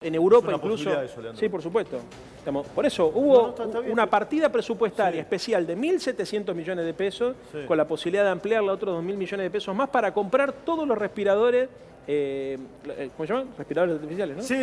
En Europa es una incluso, eso, sí, por supuesto. Por eso hubo está bien, una sí. partida presupuestaria especial de 1.700 millones de pesos, con la posibilidad de ampliarla a otros 2.000 millones de pesos más para comprar todos los respiradores, ¿cómo se llaman? Respiradores artificiales, ¿no? Sí,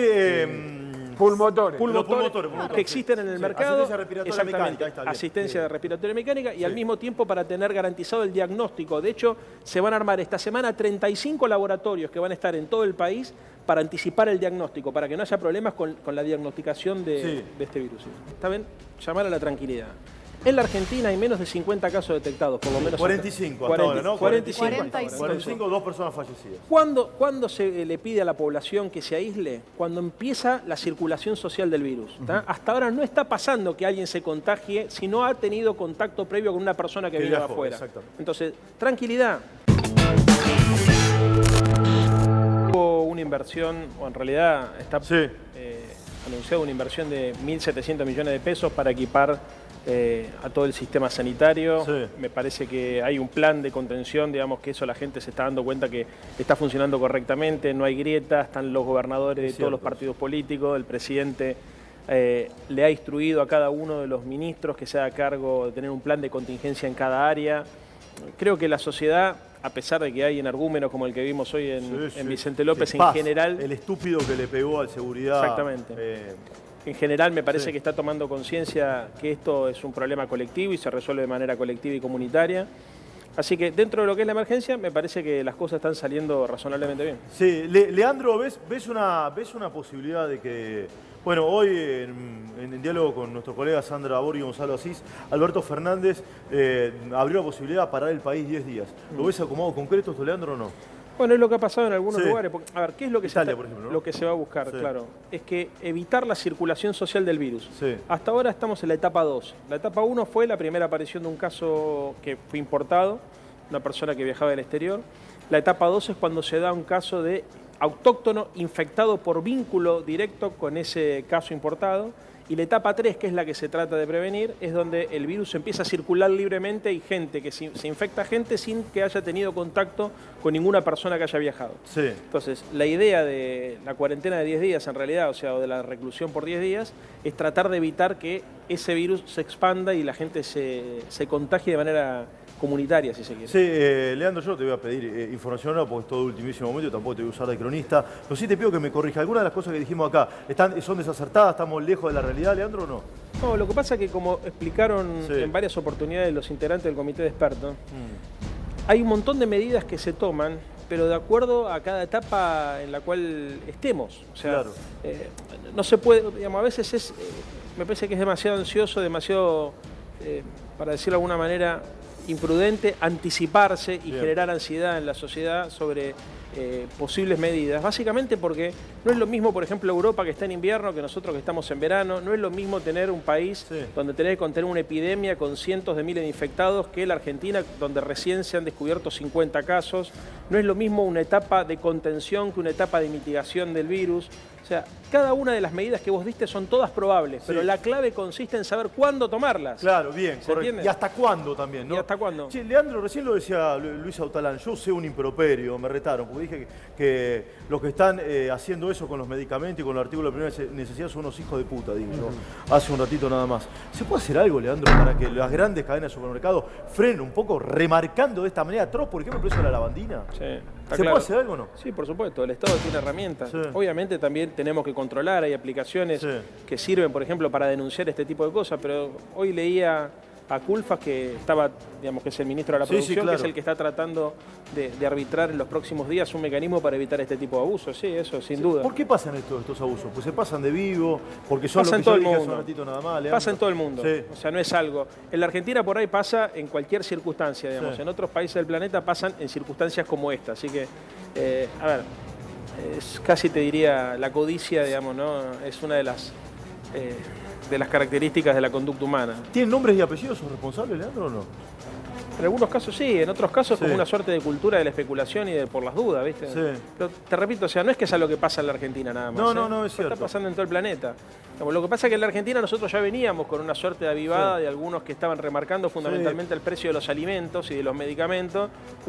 Pulmotores. Pulmotores que existen en el mercado. Asistencia respiratoria Exactamente, mecánica, ahí está bien. asistencia respiratoria mecánica y al mismo tiempo para tener garantizado el diagnóstico. De hecho, se van a armar esta semana 35 laboratorios que van a estar en todo el país para anticipar el diagnóstico, para que no haya problemas con la diagnosticación de este virus. ¿Está bien? Llamar a la tranquilidad. En la Argentina hay menos de 50 casos detectados, por lo menos. 45 hasta ahora, ¿no? 45, 2 personas fallecidas. ¿Cuándo se le pide a la población que se aísle? Cuando empieza la circulación social del virus. Hasta ahora no está pasando que alguien se contagie si no ha tenido contacto previo con una persona que vino de afuera. Entonces, tranquilidad. Hubo una inversión, o en realidad está anunciada una inversión de 1.700 millones de pesos para equipar a todo el sistema sanitario. Me parece que hay un plan de contención, digamos que eso la gente se está dando cuenta que está funcionando correctamente, no hay grietas, están los gobernadores de todos los partidos políticos, el presidente le ha instruido a cada uno de los ministros que se haga cargo de tener un plan de contingencia en cada área. Creo que la sociedad, a pesar de que hay energúmenos como el que vimos hoy en Vicente López, en general... El estúpido que le pegó al seguridad. Exactamente. En general me parece que está tomando conciencia que esto es un problema colectivo y se resuelve de manera colectiva y comunitaria. Así que dentro de lo que es la emergencia, me parece que las cosas están saliendo razonablemente bien. Sí, Leandro, ¿ves una posibilidad de que, bueno, hoy en diálogo con nuestro colega Sandra Borghi y Gonzalo Asís, Alberto Fernández abrió la posibilidad de parar el país 10 días? ¿Lo ves como concreto esto, Leandro, o no? Bueno, es lo que ha pasado en algunos lugares. Porque, a ver, ¿qué es lo que, Italia, por ejemplo, ¿no? Lo que se va a buscar? Claro, es que evitar la circulación social del virus. Hasta ahora estamos en la etapa 2. La etapa 1 fue la primera aparición de un caso que fue importado, una persona que viajaba del exterior. La etapa 2 es cuando se da un caso de autóctono infectado por vínculo directo con ese caso importado. Y la etapa 3, que es la que se trata de prevenir, es donde el virus empieza a circular libremente y gente que se infecta gente sin que haya tenido contacto con ninguna persona que haya viajado. Entonces, la idea de la cuarentena de 10 días, en realidad, o de la reclusión por 10 días, es tratar de evitar que ese virus se expanda y la gente se contagie de manera comunitaria, si se quiere. Sí, Leandro, yo no te voy a pedir información ahora porque es todo ultimísimo momento, tampoco te voy a usar de cronista, pero sí te pido que me corrija. ¿Algunas de las cosas que dijimos acá son desacertadas, estamos lejos de la realidad, Leandro, o no? No, lo que pasa es que como explicaron en varias oportunidades los integrantes del comité de expertos, hay un montón de medidas que se toman, pero de acuerdo a cada etapa en la cual estemos. O sea, no se puede, digamos, a veces me parece que es demasiado ansioso, demasiado, para decirlo de alguna manera, imprudente anticiparse y generar ansiedad en la sociedad sobre posibles medidas. Básicamente porque no es lo mismo, por ejemplo, Europa que está en invierno que nosotros que estamos en verano. No es lo mismo tener un país donde tenés que contener una epidemia con cientos de miles de infectados que la Argentina, donde recién se han descubierto 50 casos. No es lo mismo una etapa de contención que una etapa de mitigación del virus. O sea, cada una de las medidas que vos diste son todas probables, pero la clave consiste en saber cuándo tomarlas. Claro, bien, correcto. ¿Entiende? Y hasta cuándo también, ¿no? ¿Y hasta cuándo? Sí, Leandro, recién lo decía Luis Autalán, yo usé un improperio, me retaron, porque dije que los que están haciendo eso con los medicamentos y con los artículos de primera necesidad son unos hijos de puta, digo yo, hace un ratito nada más. ¿Se puede hacer algo, Leandro, para que las grandes cadenas de supermercados frenen un poco, remarcando de esta manera atroz, por ejemplo, el precio de la lavandina? ¿Se puede hacer algo o no? Sí, por supuesto, el Estado tiene herramientas. Obviamente también tenemos que controlar, hay aplicaciones que sirven, por ejemplo, para denunciar este tipo de cosas, pero hoy leía a Culfas, que estaba, digamos, que es el ministro de la Producción, que es el que está tratando de arbitrar en los próximos días un mecanismo para evitar este tipo de abusos. Sí, eso sin duda. ¿Por qué pasan estos abusos? Pues se pasan de vivo, porque son pasa lo que yo dije hace un ratito nada más, Leandro. Pasa en todo el mundo. O sea, no es algo. En la Argentina por ahí pasa en cualquier circunstancia, digamos. En otros países del planeta pasan en circunstancias como esta. Así que, a ver, es casi te diría la codicia, digamos, ¿no? Es una de las características de la conducta humana. ¿Tienen nombres y apellidos sus responsables, Leandro, o no? En algunos casos sí, en otros casos como una suerte de cultura de la especulación y de por las dudas, ¿viste? Pero te repito, o sea, no es que sea lo que pasa en la Argentina nada más. No, es cierto. Está pasando en todo el planeta. Lo que pasa es que en la Argentina nosotros ya veníamos con una suerte de avivada de algunos que estaban remarcando fundamentalmente el precio de los alimentos y de los medicamentos,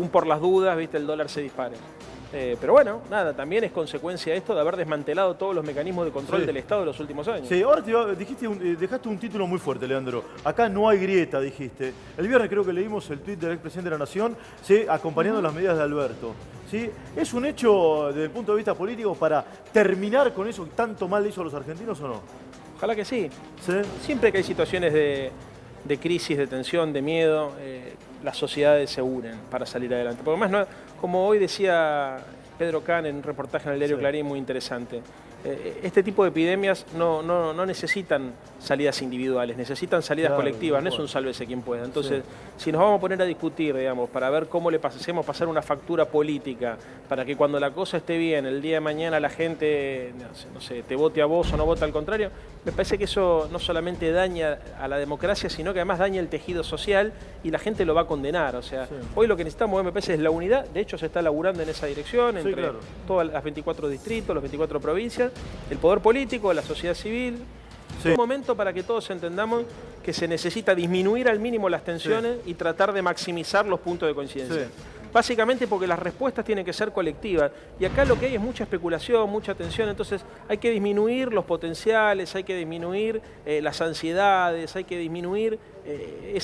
por las dudas, ¿viste? El dólar se dispare. Pero bueno, nada, también es consecuencia de esto de haber desmantelado todos los mecanismos de control del Estado de los últimos años. Sí, ahora dejaste un título muy fuerte, Leandro. Acá no hay grieta, dijiste. El viernes creo que leímos el tuit del expresidente de la Nación, ¿sí? Acompañando las medidas de Alberto. ¿Sí? ¿Es un hecho desde el punto de vista político para terminar con eso que tanto mal le hizo a los argentinos o no? Ojalá que sí. ¿Sí? Siempre que hay situaciones de crisis, de tensión, de miedo, las sociedades se unen para salir adelante. Porque además, como hoy decía Pedro Kahn en un reportaje en el diario Clarín muy interesante, este tipo de epidemias no necesitan salidas individuales, necesitan salidas colectivas, no es un sálvese quien pueda. Entonces, si nos vamos a poner a discutir, digamos, para ver cómo le hacemos pasar una factura política, para que cuando la cosa esté bien, el día de mañana la gente, no sé, te vote a vos o no vote al contrario, me parece que eso no solamente daña a la democracia, sino que además daña el tejido social y la gente lo va a condenar. O sea, hoy lo que necesitamos, me parece, es la unidad. De hecho, se está laburando en esa dirección, entre todas las 24 distritos, las 24 provincias, el poder político, la sociedad civil. Es un momento para que todos entendamos que se necesita disminuir al mínimo las tensiones y tratar de maximizar los puntos de coincidencia. Básicamente porque las respuestas tienen que ser colectivas. Y acá lo que hay es mucha especulación, mucha tensión. Entonces hay que disminuir los potenciales, hay que disminuir las ansiedades, hay que disminuir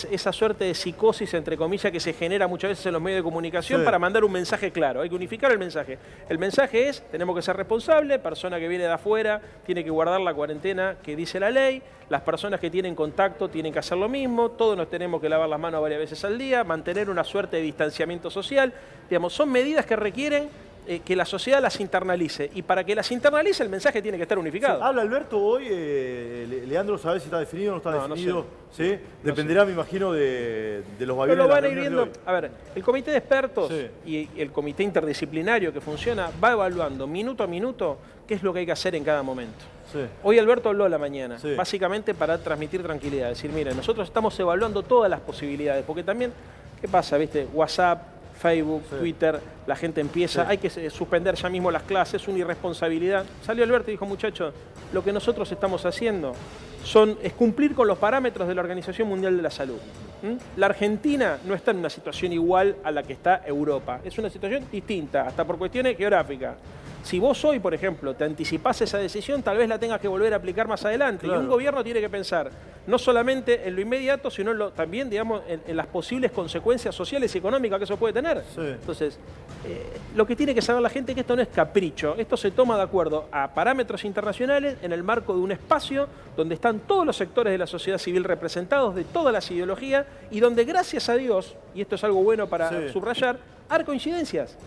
esa suerte de psicosis, entre comillas, que se genera muchas veces en los medios de comunicación para mandar un mensaje claro. Hay que unificar el mensaje. El mensaje es, tenemos que ser responsables, persona que viene de afuera tiene que guardar la cuarentena que dice la ley, las personas que tienen contacto tienen que hacer lo mismo, todos nos tenemos que lavar las manos varias veces al día, mantener una suerte de distanciamiento social. Digamos, son medidas que requieren que la sociedad las internalice. Y para que las internalice, el mensaje tiene que estar unificado. Sí. Habla Alberto hoy, Leandro, ¿sabes si está definido o no está definido? No sé. ¿Sí? Dependerá, me imagino, de los aviones. Pero lo van a ir viendo. A ver, el comité de expertos y el comité interdisciplinario que funciona va evaluando minuto a minuto qué es lo que hay que hacer en cada momento. Hoy Alberto habló a la mañana, básicamente para transmitir tranquilidad. Decir, mire, nosotros estamos evaluando todas las posibilidades, porque también, ¿qué pasa? ¿Viste? WhatsApp, Facebook, Twitter, la gente empieza, hay que suspender ya mismo las clases, es una irresponsabilidad. Salió Alberto y dijo, muchachos, lo que nosotros estamos haciendo es cumplir con los parámetros de la Organización Mundial de la Salud. La Argentina no está en una situación igual a la que está Europa, es una situación distinta, hasta por cuestiones geográficas. Si vos hoy, por ejemplo, te anticipás esa decisión, tal vez la tengas que volver a aplicar más adelante. Claro. Y un gobierno tiene que pensar no solamente en lo inmediato, sino también, digamos, en las posibles consecuencias sociales y económicas que eso puede tener. Entonces, lo que tiene que saber la gente es que esto no es capricho. Esto se toma de acuerdo a parámetros internacionales en el marco de un espacio donde están todos los sectores de la sociedad civil representados, de todas las ideologías, y donde, gracias a Dios, y esto es algo bueno para subrayar, hay coincidencias.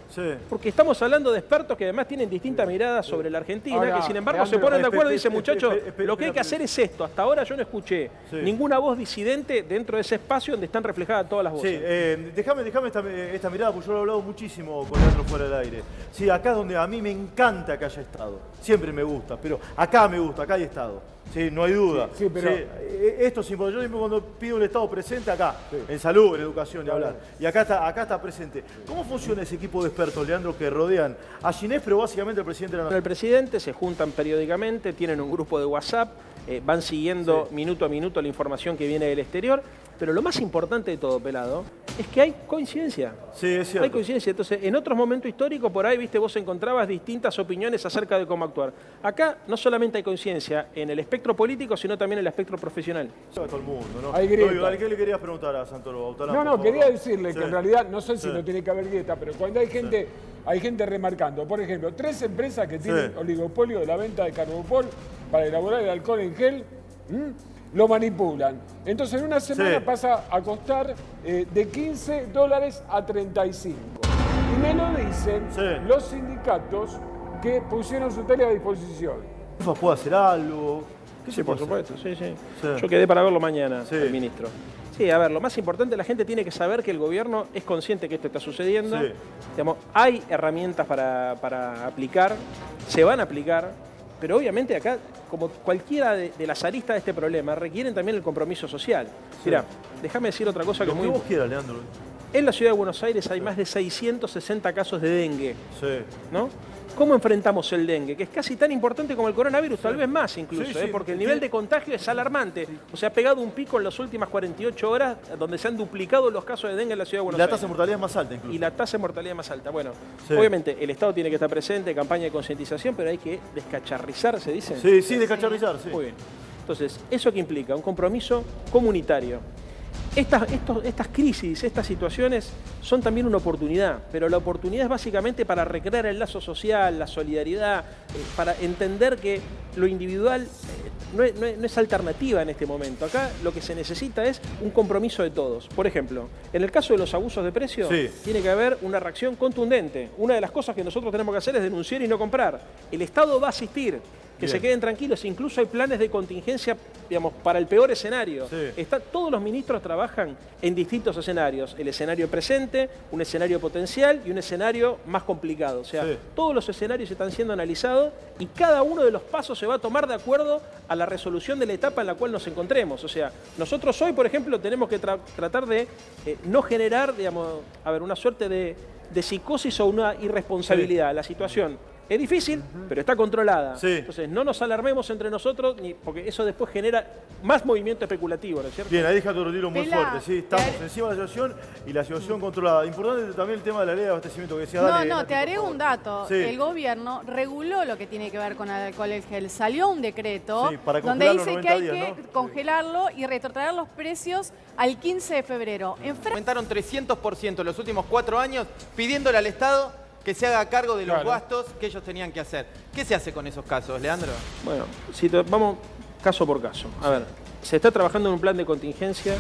Porque estamos hablando de expertos que además tienen distintas miradas sobre la Argentina, ahora, que sin embargo se ponen de acuerdo y dicen, muchachos, lo que hay que hacer es esto. Hasta ahora yo no escuché ninguna voz disidente dentro de ese espacio donde están reflejadas todas las voces. Déjame esta mirada, porque yo lo he hablado muchísimo con Leandro fuera del aire. Sí, acá es donde a mí me encanta que haya estado. Siempre me gusta, pero acá me gusta, acá hay estado. Sí, no hay duda. Pero esto es importante. Yo siempre cuando pido el Estado presente acá, en salud, en educación y hablar. Y acá está presente. ¿Cómo funciona ese equipo de expertos, Leandro, que rodean a Ginés, pero básicamente al presidente de la Nación? El presidente se juntan periódicamente, tienen un grupo de WhatsApp, van siguiendo minuto a minuto la información que viene del exterior. Pero lo más importante de todo, Pelado, es que hay coincidencia. Sí, es cierto. Hay coincidencia. Entonces, en otros momentos históricos, por ahí, viste, vos encontrabas distintas opiniones acerca de cómo actuar. Acá no solamente hay coincidencia en el espectro político, sino también en el espectro profesional. Todo el mundo, ¿no? Hay grieta. ¿Qué le querías preguntar a Santoro Autalán? No, quería decirle que en realidad, no sé si no tiene que haber grieta, pero cuando hay gente... Hay gente remarcando, por ejemplo, 3 empresas que tienen oligopolio de la venta de Carbopol para elaborar el alcohol en gel, lo manipulan. Entonces en una semana pasa a costar de $15 a 35. Y me lo dicen los sindicatos que pusieron su tele a disposición. ¿Puede hacer algo? Sí, por supuesto, sí. Yo quedé para verlo mañana, el ministro. Sí, a ver, lo más importante, la gente tiene que saber que el gobierno es consciente que esto está sucediendo. Digamos, hay herramientas para aplicar, se van a aplicar, pero obviamente acá, como cualquiera de las aristas de este problema, requieren también el compromiso social. Mirá, déjame decir otra cosa que muy... Lo que vos quieras, Leandro. En la ciudad de Buenos Aires hay más de 660 casos de dengue, ¿no? ¿Cómo enfrentamos el dengue? Que es casi tan importante como el coronavirus, tal vez más incluso, porque el nivel de contagio es alarmante. O sea, ha pegado un pico en las últimas 48 horas donde se han duplicado los casos de dengue en la ciudad de Buenos Aires. Y la tasa de mortalidad es más alta incluso. Y la tasa de mortalidad es más alta. Bueno, obviamente el Estado tiene que estar presente, campaña de concientización, pero hay que descacharrizar, ¿se dice? Sí, descacharrizar, sí. Muy bien. Entonces, ¿eso qué implica? Un compromiso comunitario. Estas crisis, estas situaciones son también una oportunidad, pero la oportunidad es básicamente para recrear el lazo social, la solidaridad, para entender que lo individual no es alternativa en este momento. Acá lo que se necesita es un compromiso de todos. Por ejemplo, en el caso de los abusos de precio, tiene que haber una reacción contundente. Una de las cosas que nosotros tenemos que hacer es denunciar y no comprar. El Estado va a asistir. Que se queden tranquilos, incluso hay planes de contingencia, digamos, para el peor escenario. Todos los ministros trabajan en distintos escenarios. El escenario presente, un escenario potencial y un escenario más complicado. O sea, todos los escenarios están siendo analizados y cada uno de los pasos se va a tomar de acuerdo a la resolución de la etapa en la cual nos encontremos. O sea, nosotros hoy, por ejemplo, tenemos que tratar de no generar, digamos, una suerte de psicosis o una irresponsabilidad. La situación es difícil, pero está controlada. Entonces, no nos alarmemos entre nosotros, porque eso después genera más movimiento especulativo, ¿no es cierto? Bien, ahí deja tu retiro muy fuerte. Sí, estamos encima de la situación y la situación controlada. Importante también el tema de la ley de abastecimiento que decía. Te agrego un dato. El gobierno reguló lo que tiene que ver con el alcohol en gel. Salió un decreto donde dice que hay que congelarlo y retrotraer los precios al 15 de febrero. Aumentaron 300% en los últimos 4 años, pidiéndole al Estado que se haga cargo de los gastos que ellos tenían que hacer. ¿Qué se hace con esos casos, Leandro? Bueno, vamos caso por caso. A ver, se está trabajando en un plan de contingencia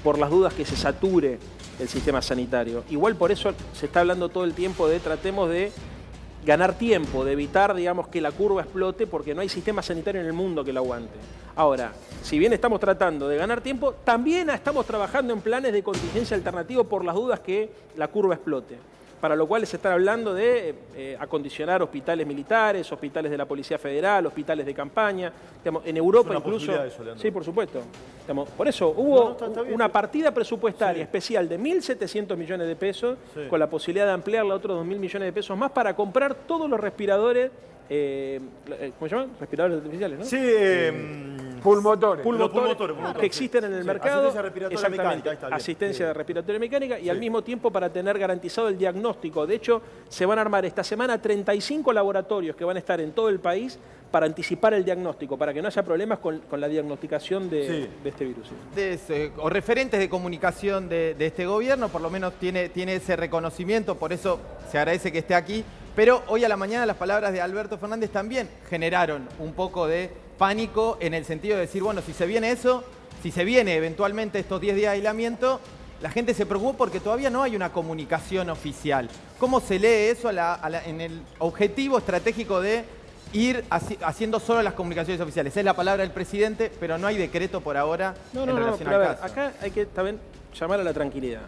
por las dudas que se sature el sistema sanitario. Igual por eso se está hablando todo el tiempo de tratemos de ganar tiempo, de evitar, digamos, que la curva explote, porque no hay sistema sanitario en el mundo que lo aguante. Ahora, si bien estamos tratando de ganar tiempo, también estamos trabajando en planes de contingencia alternativo por las dudas que la curva explote. Para lo cual se está hablando de acondicionar hospitales militares, hospitales de la Policía Federal, hospitales de campaña. Digamos, en Europa incluso... Eso, sí, por supuesto. Digamos, por eso hubo una partida presupuestaria especial de 1.700 millones de pesos, con la posibilidad de ampliarla a otros 2.000 millones de pesos más para comprar todos los respiradores, ¿cómo se llaman? Respiradores artificiales, ¿no? Sí, pulmotores que existen en el mercado. Asistencia respiratoria mecánica. Asistencia respiratoria mecánica y al mismo tiempo para tener garantizado el diagnóstico. De hecho, se van a armar esta semana 35 laboratorios que van a estar en todo el país para anticipar el diagnóstico, para que no haya problemas con la diagnosticación de este virus. O referentes de comunicación de este gobierno, por lo menos tiene ese reconocimiento, por eso se agradece que esté aquí. Pero hoy a la mañana las palabras de Alberto Fernández también generaron un poco de pánico en el sentido de decir, bueno, si se viene eso, si se viene eventualmente estos 10 días de aislamiento, la gente se preocupa porque todavía no hay una comunicación oficial. ¿Cómo se lee eso en el objetivo estratégico de ir haciendo solo las comunicaciones oficiales? Es la palabra del presidente, pero no hay decreto por ahora en relación al caso. Acá hay que también llamar a la tranquilidad.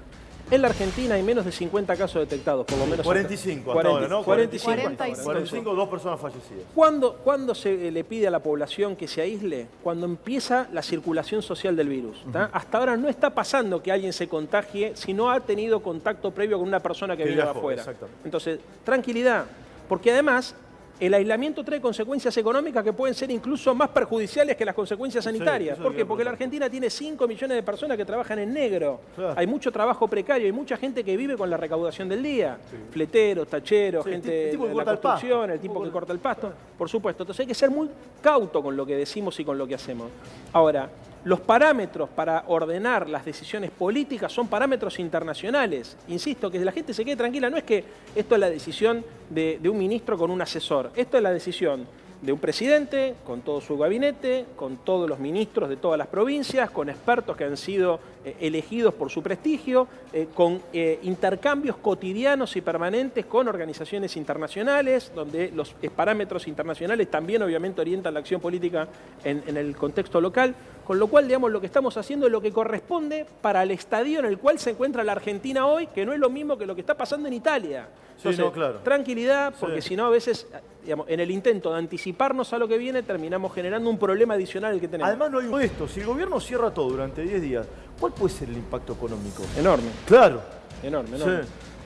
En la Argentina hay menos de 50 casos detectados, por lo menos. 45 hasta ahora, ¿no? 45, 2 personas fallecidas. ¿Cuándo se le pide a la población que se aísle? Cuando empieza la circulación social del virus. Hasta ahora no está pasando que alguien se contagie si no ha tenido contacto previo con una persona que vive afuera. Entonces, tranquilidad, porque además el aislamiento trae consecuencias económicas que pueden ser incluso más perjudiciales que las consecuencias sanitarias. ¿Por qué? Porque la Argentina tiene 5 millones de personas que trabajan en negro. Hay mucho trabajo precario, hay mucha gente que vive con la recaudación del día. Fleteros, tacheros, gente de la construcción, el tipo que corta el pasto. Por supuesto. Entonces hay que ser muy cauto con lo que decimos y con lo que hacemos. Ahora, los parámetros para ordenar las decisiones políticas son parámetros internacionales. Insisto, que la gente se quede tranquila. No es que esto es la decisión de un ministro con un asesor. Esto es la decisión de un presidente, con todo su gabinete, con todos los ministros de todas las provincias, con expertos que han sido elegidos por su prestigio, con intercambios cotidianos y permanentes con organizaciones internacionales, donde los parámetros internacionales también obviamente orientan la acción política en el contexto local, con lo cual, digamos, lo que estamos haciendo es lo que corresponde para el estadio en el cual se encuentra la Argentina hoy, que no es lo mismo que lo que está pasando en Italia. Entonces, tranquilidad, porque si no a veces, digamos, en el intento de anticiparnos a lo que viene, terminamos generando un problema adicional al que tenemos. Además no hay esto, si el gobierno cierra todo durante 10 días, ¿cuál puede ser el impacto económico? Enorme. Claro. Enorme.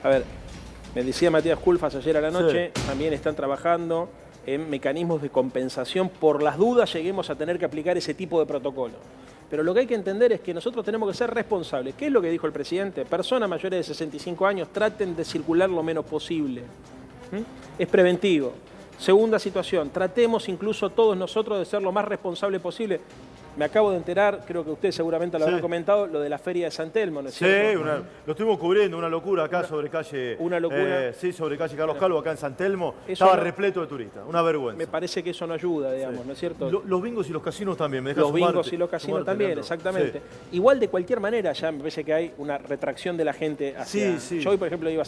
A ver, Me decía Matías Culfas ayer a la noche, también están trabajando en mecanismos de compensación por las dudas lleguemos a tener que aplicar ese tipo de protocolo. Pero lo que hay que entender es que nosotros tenemos que ser responsables. ¿Qué es lo que dijo el presidente? Personas mayores de 65 años traten de circular lo menos posible. Es preventivo. Segunda situación, tratemos incluso todos nosotros de ser lo más responsable posible. Me acabo de enterar, creo que usted seguramente lo habrá comentado, lo de la Feria de San Telmo, ¿no es cierto? Sí, lo estuvimos cubriendo, una locura acá sobre calle... Una locura. Sobre calle Carlos Calvo, acá en San Telmo. Estaba repleto de turistas, una vergüenza. Me parece que eso no ayuda, digamos, ¿no es cierto? Los bingos y los casinos también, me deja Los bingos y los casinos también, Leandro. Exactamente. Igual, de cualquier manera, ya me parece que hay una retracción de la gente hacia... Yo hoy, por ejemplo, iba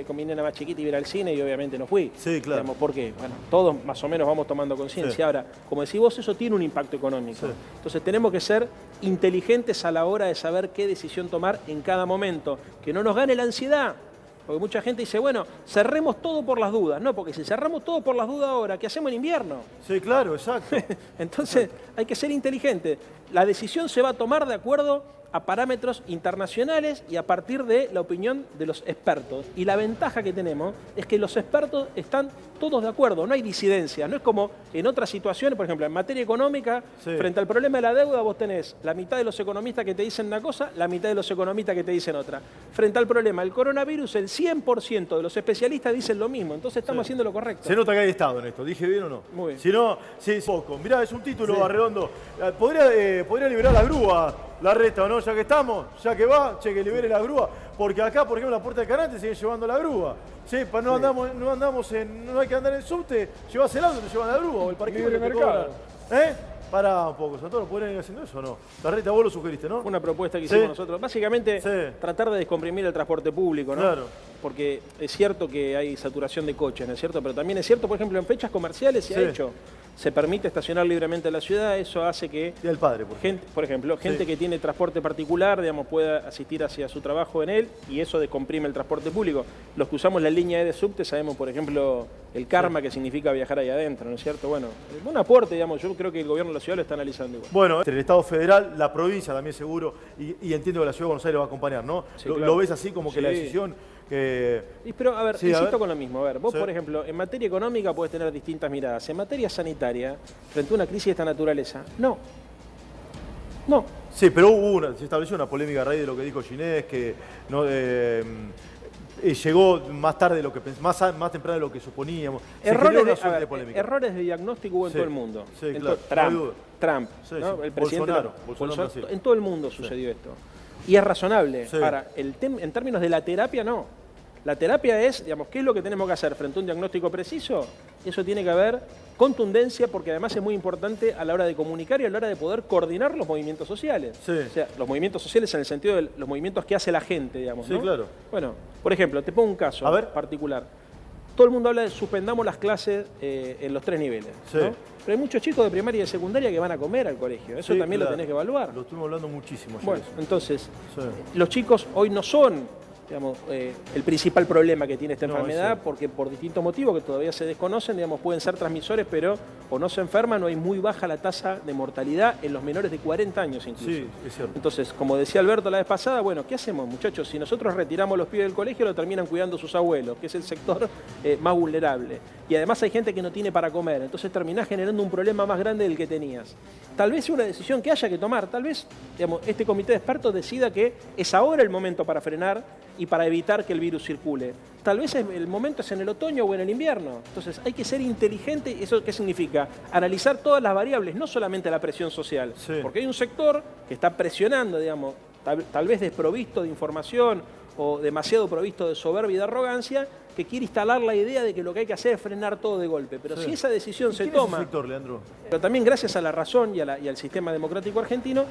con mi nena más chiquita y iba al cine y obviamente no fui. Sí, claro. Digamos, porque, bueno, todos más o menos vamos tomando conciencia. Ahora, como decís vos, eso tiene un impacto económico. Entonces tenemos que ser inteligentes a la hora de saber qué decisión tomar en cada momento. Que no nos gane la ansiedad. Porque mucha gente dice, bueno, cerremos todo por las dudas. No, porque si cerramos todo por las dudas ahora, ¿qué hacemos en invierno? Sí, claro, exacto. Entonces, hay que ser inteligentes. La decisión se va a tomar de acuerdo a parámetros internacionales y a partir de la opinión de los expertos. Y la ventaja que tenemos es que los expertos están todos de acuerdo, no hay disidencia. No es como en otras situaciones, por ejemplo, en materia económica, frente al problema de la deuda, vos tenés la mitad de los economistas que te dicen una cosa, la mitad de los economistas que te dicen otra. Frente al problema del coronavirus, el 100% de los especialistas dicen lo mismo, entonces estamos haciendo lo correcto. Se nota que hay Estado en esto, ¿dije bien o no? Muy bien. Si no, poco. Mirá, es un título redondo. ¿Podría liberar la grúa, la reta, o no? Ya que estamos, ya que va, que libere la grúa. Porque acá, por ejemplo, en la Puerta de Canante siguen llevando la grúa. No hay que andar en subte, llevas el auto y te llevan la grúa o el parqueo de mercado. Pará un poco, Santoro, ¿podrían ir haciendo eso o no? La reta vos lo sugeriste, ¿no? Fue una propuesta que hicimos nosotros. Básicamente, tratar de descomprimir el transporte público, ¿no? Claro. Porque es cierto que hay saturación de coches, ¿no es cierto? Pero también es cierto, por ejemplo, en fechas comerciales se ha hecho. Se permite estacionar libremente en la ciudad, eso hace que... Y el padre, por ejemplo, gente que tiene transporte particular, digamos, pueda asistir hacia su trabajo en él y eso descomprime el transporte público. Los que usamos la línea E de subte sabemos, por ejemplo, el karma que significa viajar ahí adentro, ¿no es cierto? Bueno, un aporte, digamos, yo creo que el gobierno de la ciudad lo está analizando igual. Bueno, entre el Estado federal, la provincia también seguro, y entiendo que la ciudad de Buenos Aires va a acompañar, ¿no? Claro. ¿Lo ves así como que la decisión... Pero, a ver, insisto con lo mismo. A ver, vos, por ejemplo, en materia económica podés tener distintas miradas. En materia sanitaria, frente a una crisis de esta naturaleza, no. Sí, pero se estableció una polémica a raíz de lo que dijo Ginés, que no, llegó más tarde de lo que más temprano de lo que suponíamos. Errores de diagnóstico hubo en todo el mundo. Trump, ¿no? El presidente Bolsonaro, en todo el mundo sucedió esto. Y es razonable. Ahora, en términos de la terapia, no. La terapia es, digamos, ¿qué es lo que tenemos que hacer frente a un diagnóstico preciso? Eso tiene que haber contundencia, porque además es muy importante a la hora de comunicar y a la hora de poder coordinar los movimientos sociales. O sea, los movimientos sociales en el sentido de los movimientos que hace la gente, digamos, ¿no? Claro. Bueno, por ejemplo, te pongo un caso particular. Todo el mundo habla de suspendamos las clases en los 3 niveles, ¿no? Pero hay muchos chicos de primaria y de secundaria que van a comer al colegio. Eso también lo tenés que evaluar. Lo estuvimos hablando muchísimo. Bueno, entonces, los chicos hoy no son, digamos, el principal problema que tiene esta enfermedad, porque por distintos motivos que todavía se desconocen, digamos, pueden ser transmisores, pero o no se enferman o hay muy baja la tasa de mortalidad en los menores de 40 años incluso. Sí, es cierto. Entonces, como decía Alberto la vez pasada, bueno, ¿qué hacemos, muchachos? Si nosotros retiramos los pibes del colegio, lo terminan cuidando sus abuelos, que es el sector más vulnerable. Y además hay gente que no tiene para comer, entonces terminás generando un problema más grande del que tenías. Tal vez sea una decisión que haya que tomar, tal vez, digamos, este comité de expertos decida que es ahora el momento para frenar y para evitar que el virus circule. Tal vez el momento es en el otoño o en el invierno. Entonces hay que ser inteligente. ¿Eso qué significa? Analizar todas las variables, no solamente la presión social. Porque hay un sector que está presionando, digamos, tal vez desprovisto de información o demasiado provisto de soberbia y de arrogancia, que quiere instalar la idea de que lo que hay que hacer es frenar todo de golpe. Pero si esa decisión se toma... ¿Quién es ese sector, Leandro? Pero también gracias a la razón y al sistema democrático argentino,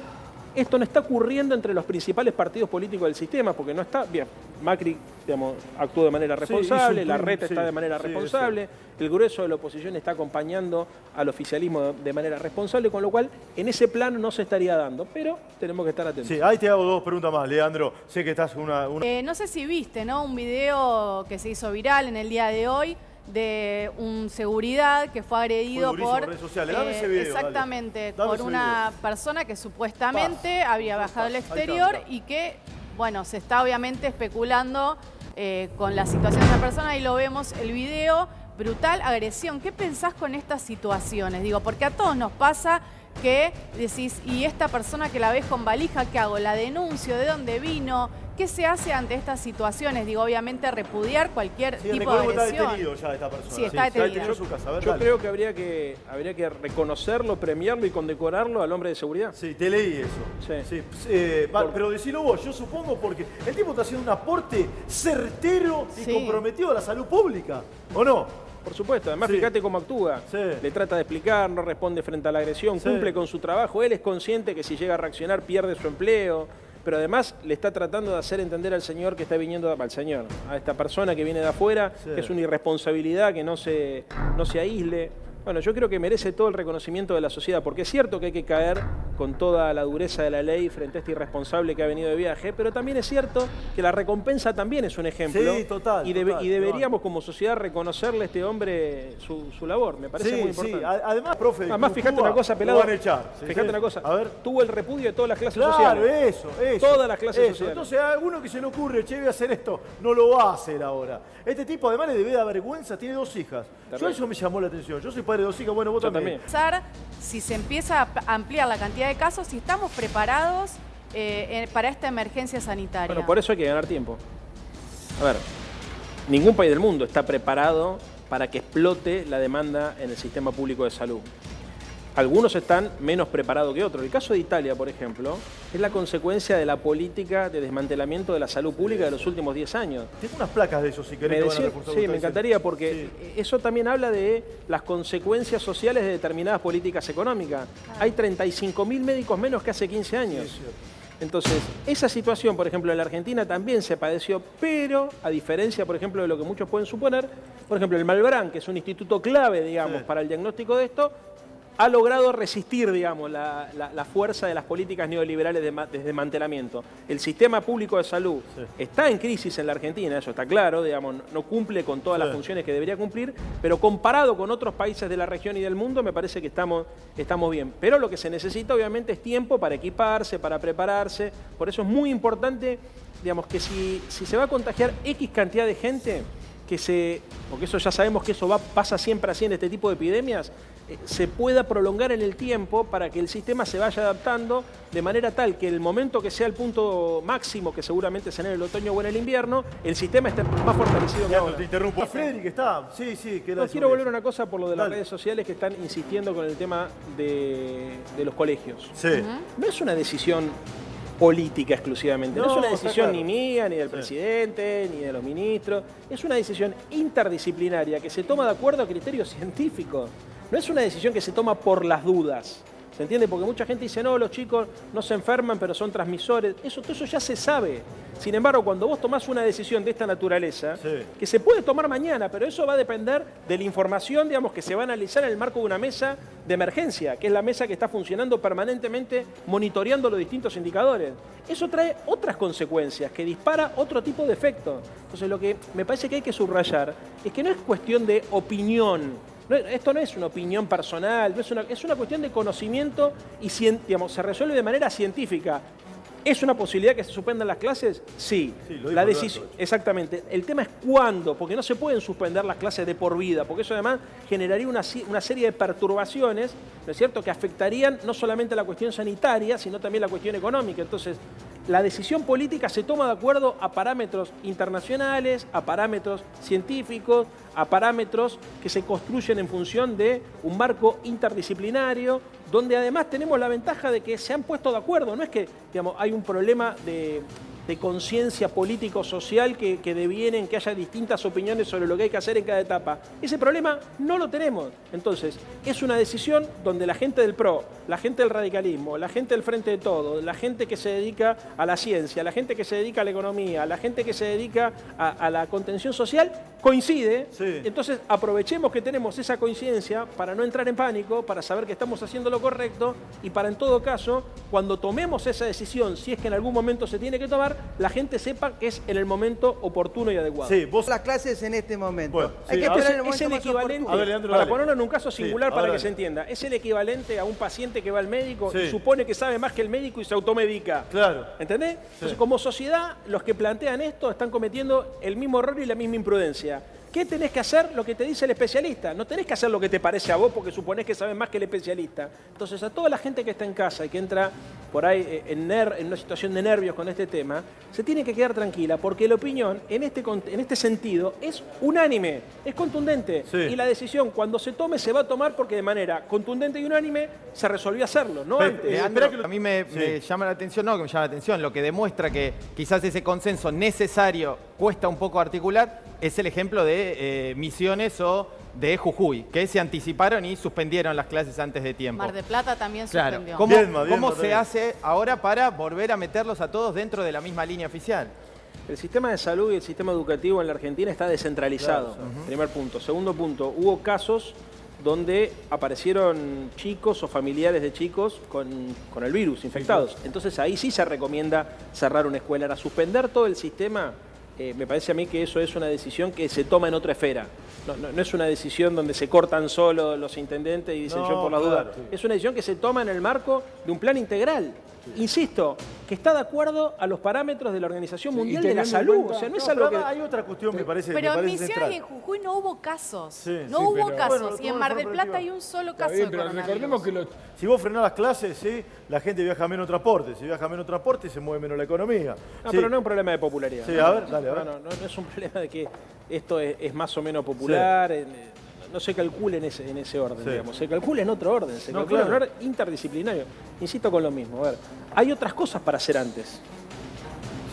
esto no está ocurriendo entre los principales partidos políticos del sistema, porque no está... Bien, Macri, digamos, actuó de manera responsable, la Reta está de manera responsable, el grueso de la oposición está acompañando al oficialismo de manera responsable, con lo cual en ese plano no se estaría dando, pero tenemos que estar atentos. Sí, ahí te hago 2 preguntas más, Leandro. Sé que estás no sé si viste, ¿no? Un video que se hizo viral en el día de hoy de un seguridad que fue agredido por redes sociales. Dame ese video, exactamente, por una persona que supuestamente había bajado al exterior y que, bueno, se está obviamente especulando con la situación de esa persona. Ahí lo vemos, el video, brutal agresión. ¿Qué pensás con estas situaciones? Digo, porque a todos nos pasa que decís, ¿y esta persona que la ves con valija, qué hago? ¿La denuncio? ¿De dónde vino? ¿Qué se hace ante estas situaciones? Digo, obviamente repudiar cualquier tipo de agresión. Está detenido ya esta persona. Sí, está detenido. En su casa. A ver, yo creo que habría que reconocerlo, premiarlo y condecorarlo al hombre de seguridad. Sí, te leí eso. Sí. Pero decilo vos, yo supongo, porque el tipo está haciendo un aporte certero y comprometido a la salud pública, ¿o no? Por supuesto, además fíjate cómo actúa. Le trata de explicar, no responde frente a la agresión, cumple con su trabajo. Él es consciente que si llega a reaccionar pierde su empleo, pero además le está tratando de hacer entender al señor que está viniendo, a esta persona que viene de afuera, que es una irresponsabilidad, que no se aísle. Bueno, yo creo que merece todo el reconocimiento de la sociedad, porque es cierto que hay que caer con toda la dureza de la ley frente a este irresponsable que ha venido de viaje, pero también es cierto que la recompensa también es un ejemplo. Sí, total. Y deberíamos como sociedad reconocerle a este hombre su labor, me parece muy importante. Sí, además, profe, además, fíjate una cosa, Pelado, lo van a echar. Fíjate una cosa, a ver. Tuvo el repudio de todas las clases sociales. Claro, eso. Todas las clases sociales. Entonces, a alguno que se le ocurre, che, voy a hacer esto, no lo va a hacer ahora. Este tipo además le debe dar vergüenza, tiene 2 hijas. Eso me llamó la atención. Yo soy padre de 2 hijas, bueno, vos también. Si se empieza a ampliar la cantidad de casos, si estamos preparados para esta emergencia sanitaria. Bueno, por eso hay que ganar tiempo. A ver, ningún país del mundo está preparado para que explote la demanda en el sistema público de salud. Algunos están menos preparados que otros. El caso de Italia, por ejemplo, es la consecuencia de la política de desmantelamiento de la salud pública de los últimos 10 años. Tengo unas placas de eso, si querés. Sí, me encantaría, porque eso también habla de las consecuencias sociales de determinadas políticas económicas. Hay 35.000 médicos menos que hace 15 años. Entonces, esa situación, por ejemplo, en la Argentina también se padeció, pero a diferencia, por ejemplo, de lo que muchos pueden suponer, por ejemplo, el Malbrán, que es un instituto clave, digamos, para el diagnóstico de esto, ha logrado resistir, digamos, la fuerza de las políticas neoliberales de desmantelamiento. El sistema público de salud está en crisis en la Argentina, eso está claro, digamos, no cumple con todas las funciones que debería cumplir, pero comparado con otros países de la región y del mundo, me parece que estamos bien. Pero lo que se necesita, obviamente, es tiempo para equiparse, para prepararse. Por eso es muy importante, digamos, que si se va a contagiar X cantidad de gente, porque eso ya sabemos que eso pasa siempre así en este tipo de epidemias, se pueda prolongar en el tiempo para que el sistema se vaya adaptando de manera tal que el momento que sea el punto máximo, que seguramente será en el otoño o en el invierno, el sistema esté más fortalecido que ahora. Te interrumpo. Frederick está. Sí. Quiero volver a una cosa por lo de las redes sociales que están insistiendo con el tema de los colegios. No es una decisión política exclusivamente. No es una decisión ni mía, ni del presidente, ni de los ministros. Es una decisión interdisciplinaria que se toma de acuerdo a criterios científicos. No es una decisión que se toma por las dudas. ¿Se entiende? Porque mucha gente dice, no, los chicos no se enferman, pero son transmisores. Todo eso ya se sabe. Sin embargo, cuando vos tomás una decisión de esta naturaleza, que se puede tomar mañana, pero eso va a depender de la información, digamos, que se va a analizar en el marco de una mesa de emergencia, que es la mesa que está funcionando permanentemente, monitoreando los distintos indicadores. Eso trae otras consecuencias, que dispara otro tipo de efectos. Entonces, lo que me parece que hay que subrayar es que no es cuestión de opinión. Esto no es una opinión personal, es una cuestión de conocimiento y, digamos, se resuelve de manera científica. ¿Es una posibilidad que se suspendan las clases? Sí. La decisión, exactamente. El tema es cuándo, porque no se pueden suspender las clases de por vida, porque eso además generaría una serie de perturbaciones, ¿no es cierto?, que afectarían no solamente la cuestión sanitaria, sino también la cuestión económica. Entonces, la decisión política se toma de acuerdo a parámetros internacionales, a parámetros científicos, a parámetros que se construyen en función de un marco interdisciplinario, donde además tenemos la ventaja de que se han puesto de acuerdo. No es que, digamos, hay un problema de conciencia político-social que deviene en que haya distintas opiniones sobre lo que hay que hacer en cada etapa. Ese problema no lo tenemos. Entonces, es una decisión donde la gente del PRO, la gente del radicalismo, la gente del Frente de Todos, la gente que se dedica a la ciencia, la gente que se dedica a la economía, la gente que se dedica a la contención social, coincide. Entonces, aprovechemos que tenemos esa coincidencia para no entrar en pánico, para saber que estamos haciendo lo correcto y para, en todo caso, cuando tomemos esa decisión, si es que en algún momento se tiene que tomar, la gente sepa que es en el momento oportuno y adecuado. Sí, vos las clases en este momento. Bueno, hay que esperar el momento es el equivalente, ver, Leandro, para ponerlo en un caso singular para que se entienda, es el equivalente a un paciente que va al médico y supone que sabe más que el médico y se automedica. Claro. ¿Entendés? Entonces, como sociedad, los que plantean esto están cometiendo el mismo error y la misma imprudencia. ¿Qué tenés que hacer? Lo que te dice el especialista. No tenés que hacer lo que te parece a vos porque suponés que sabes más que el especialista. Entonces, a toda la gente que está en casa y que entra por ahí en una situación de nervios con este tema, se tiene que quedar tranquila porque la opinión en este sentido es unánime, es contundente. Sí. Y la decisión cuando se tome se va a tomar porque de manera contundente y unánime se resolvió hacerlo, no antes. Leandro, a mí me llama la atención, no que me llama la atención, lo que demuestra que quizás ese consenso necesario cuesta un poco articular es el ejemplo de Misiones o de Jujuy, que se anticiparon y suspendieron las clases antes de tiempo. Mar del Plata también suspendió. ¿Cómo se hace ahora para volver a meterlos a todos dentro de la misma línea oficial? El sistema de salud y el sistema educativo en la Argentina está descentralizado, primer punto. Segundo punto, hubo casos donde aparecieron chicos o familiares de chicos con el virus, infectados. Entonces ahí sí se recomienda cerrar una escuela. Ahora, suspender todo el sistema, me parece a mí que eso es una decisión que se toma en otra esfera. No es una decisión donde se cortan solo los intendentes y dicen yo por la duda. Sí. Es una decisión que se toma en el marco de un plan integral. Sí. Insisto, que está de acuerdo a los parámetros de la Organización Mundial de la Salud. O sea, no es algo que... Hay otra cuestión, me parece Pero en Misiones y en Jujuy no hubo casos. No hubo casos. Bueno, y en Mar del Plata hay un solo caso de coronavirus. Recordemos que si vos frenás las clases, la gente viaja menos transporte. Si viaja menos transporte, se mueve menos la economía. No, pero no es un problema de popularidad. Sí, a ver, dale, a ver. No es un problema de que esto es más o menos popular. No se calcula en ese orden, digamos. Se calcula en otro orden. Se calcula en un orden interdisciplinario. Insisto con lo mismo. A ver, hay otras cosas para hacer antes.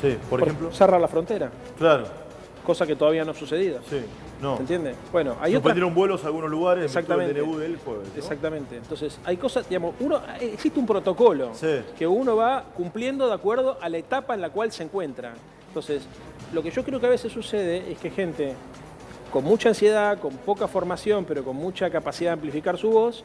Sí, por ejemplo. Cerrar la frontera. Claro. Cosa que todavía no ha sucedido. Sí, no. ¿Entiendes? Bueno, hay suspendieron vuelos a algunos lugares. Exactamente. El DNU del jueves, ¿no? Exactamente. Entonces, hay cosas, digamos, existe un protocolo que uno va cumpliendo de acuerdo a la etapa en la cual se encuentra. Entonces, lo que yo creo que a veces sucede es que gente con mucha ansiedad, con poca formación, pero con mucha capacidad de amplificar su voz,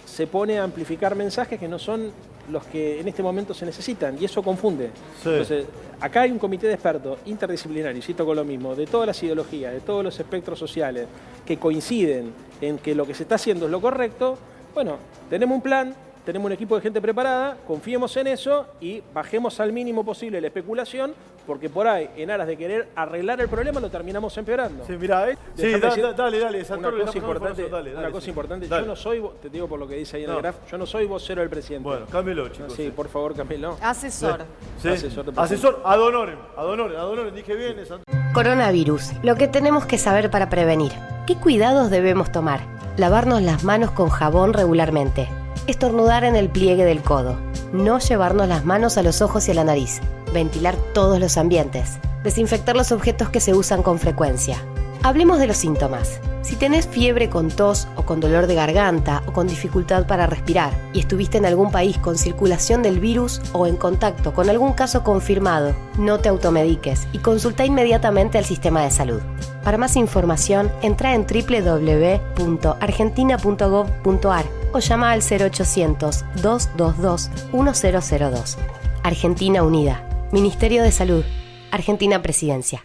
se pone a amplificar mensajes que no son los que en este momento se necesitan, y eso confunde. Entonces, acá hay un comité de expertos interdisciplinario, insisto con lo mismo, de todas las ideologías, de todos los espectros sociales, que coinciden en que lo que se está haciendo es lo correcto. Bueno, tenemos un plan, tenemos un equipo de gente preparada, confiemos en eso y bajemos al mínimo posible la especulación, porque por ahí, en aras de querer arreglar el problema, lo terminamos empeorando. Sí, mirá, dale. Una cosa importante, yo no soy, te digo por lo que dice ahí en el graf, yo no soy vocero del presidente. Bueno, cámbialo, chicos. Sí, por favor, cámbialo. Asesor. Asesor, ad honorem, dije bien. Coronavirus, lo que tenemos que saber para prevenir. ¿Qué cuidados debemos tomar? Lavarnos las manos con jabón regularmente. Estornudar en el pliegue del codo. No llevarnos las manos a los ojos y a la nariz. Ventilar todos los ambientes. Desinfectar los objetos que se usan con frecuencia. Hablemos de los síntomas. Si tenés fiebre con tos o con dolor de garganta o con dificultad para respirar y estuviste en algún país con circulación del virus o en contacto con algún caso confirmado, no te automediques y consulta inmediatamente al sistema de salud. Para más información, entra en www.argentina.gov.ar o llama al 0800-222-1002. Argentina Unida. Ministerio de Salud. Argentina Presidencia.